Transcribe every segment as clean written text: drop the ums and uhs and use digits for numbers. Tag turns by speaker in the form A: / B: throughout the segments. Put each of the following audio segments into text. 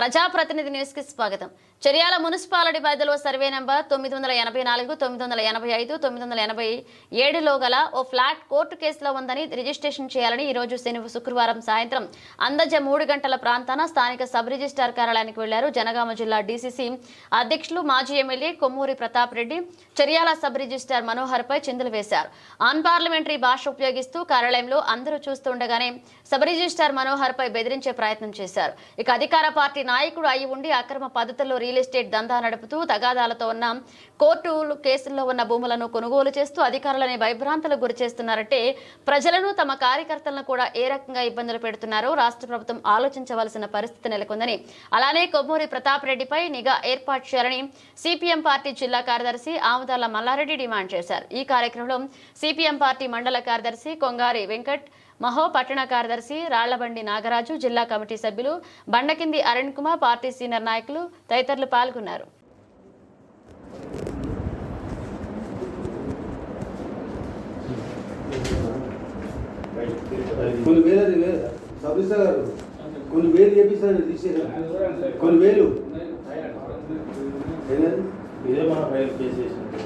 A: ప్రజాప్రతినిధి న్యూస్ కి స్వాగతం. చర్యాల మున్సిపాలిటీ పరిధిలో సర్వే నంబర్ 984, 985, 987లో గల ఓ ఫ్లాట్ కోర్టు కేసులో ఉందని రిజిస్ట్రేషన్ చేయాలని ఈ రోజు శుక్రవారం సాయంత్రం అందజ 3 గంటల ప్రాంతాన స్థానిక సబ్ రిజిస్ట్రార్ కార్యాలయానికి వెళ్లారు. జనగామ జిల్లా డీసీసీ అధ్యక్షులు మాజీ MLA Kommuri Pratap Reddy Cheryal sub registrar Manohar పై చిందులు వేశారు. అన్ పార్లమెంటరీ భాష ఉపయోగిస్తూ కార్యాలయంలో అందరూ చూస్తుండగానే సబ్ రిజిస్ట్రార్ మనోహర్ పై బెదిరించే ప్రయత్నం చేశారు. ఇక అధికార పార్టీ నాయకుడు అయి ఉండి అక్రమ పద్ధతుల్లో రియల్ ఎస్టేట్ దందా నడుపుతూ తగాదాలతో ఉన్న కోర్టు కేసుల్లో ఉన్న భూములను కొనుగోలు చేస్తూ అధికారులని భయభ్రాంతులకు గురి చేస్తున్నారంటే ప్రజలను తమ కార్యకర్తలను కూడా ఏ రకంగా ఇబ్బందులు పెడుతున్నారో రాష్ట్ర ప్రభుత్వం ఆలోచించవలసిన పరిస్థితి నెలకొందని, అలానే కొమ్మూరి ప్రతాప్ రెడ్డిపై నిఘా ఏర్పాటు చేయాలని సిపిఎం పార్టీ జిల్లా కార్యదర్శి ఆముదాల మల్లారెడ్డి డిమాండ్ చేశారు. ఈ కార్యక్రమంలో సిపిఎం పార్టీ మండల కార్యదర్శి కొంగారి వెంకట్, మహో పట్టణ కార్యదర్శి రాళ్లబండి నాగరాజు, జిల్లా కమిటీ సభ్యులు బండకింది అరుణ్ కుమార్, పార్టీ సీనియర్ నాయకులు తదితరులు పాల్గొన్నారు.
B: కొన్ని వేలు చేపిస్తారు, కొన్ని వేలు
C: ఇదే మన ఫైల్ కేసు చేసినట్టు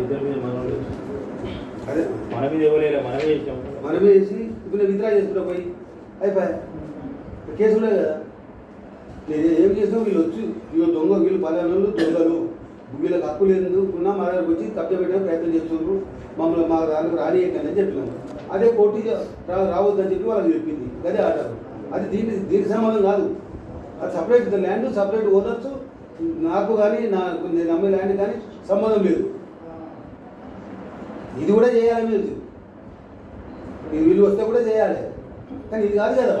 C: ఇద్దరి మీద మనోళ్ళు
B: అదే
C: మన మీద ఇవ్వలేదు, మనమే చేసాం.
B: మనమే చేసి ఇప్పుడు విత్డ్రా చేసుకుంటా పోయి అయిపోయా కేసు ఉన్నాయి కదా. నేను ఏం చేసినా వీళ్ళు వచ్చి వీళ్ళు దొంగ, వీళ్ళు పలానోళ్ళు దొంగలు, వీళ్ళకి హక్కు లేదు ఉన్నా మా దగ్గరకు వచ్చి కబ్జా పెట్టే ప్రయత్నం చేస్తున్నారు, మమ్మల్ని మా దానికి రానియకండి చెప్పినాము. అదే కోర్టు రావద్దని చెప్పి వాళ్ళకి చెప్పింది, అదే ఆర్డర్. అది దీనికి సంబంధం కాదు, అది సపరేట్ ల్యాండ్, సపరేట్ ఓనర్స్. నాకు కానీ నేను అమ్మే ల్యాండ్ కానీ సంబంధం లేదు. ఇది కూడా చేయాలి, మీరు వీళ్ళు వస్తే కూడా చేయాలి, కానీ ఇది కాదు కదా.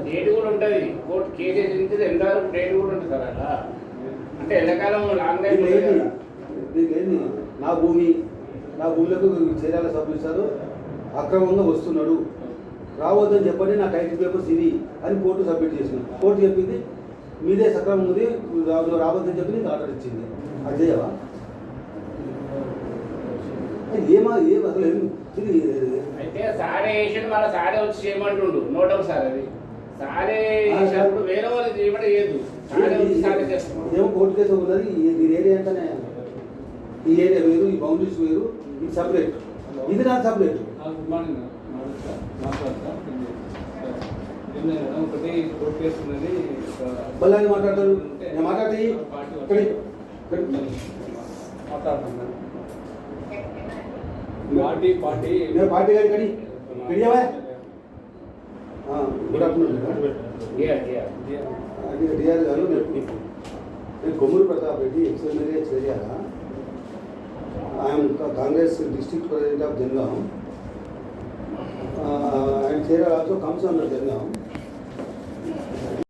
D: డేట్ కూడా ఉంటుంది, కోర్టు కేసు ఎంతవరకు డేట్ కూడా ఉంటుంది సార్. అలా అంటే ఎండాకాలం
B: ఏంటి నా భూమిలకు చర్యలు సభ్యుస్తారు, అక్రమంగా వస్తున్నాడు, రావద్దని చెప్పండి, నా టైటిల్ పేపర్స్ ఇది అని కోర్టు సబ్మిట్ చేసినాను. కోర్టు చెప్పింది మీదే సక్రమం ఉంది, రావద్దని చెప్పి నీకు ఆర్డర్ ఇచ్చింది. అది చేయవా? అసలు
D: అయితే సారే వేసాడు, మళ్ళీ సారే వచ్చి చేయమంటుండు. నోటం సార్ అది సారే వేసినప్పుడు వేరే వాళ్ళు చేయమంటే చేయదు, సారే వచ్చి సారే చేస్తాం.
B: ఏమో కోర్టు కేసు ఉన్నది, దీని ఏరియా అంటేనే ఈ ఏరియా వేరు, ఈ బౌండరీస్ వేరు, ఇది సపరేట్, ఇది నా సపరేట్. బల్లాని మాట్లాడతారు, నేను మాట్లాడితే పార్టీ గారి కడి పిడియావా. గుడ్ ఆఫ్టర్నూన్ డిఆర్ గారు. నేను Kommuri Pratap Reddy, ex MLA Cheryal. I'm Congress district president of Jangaon. And Cheryal also comes under Jangaon.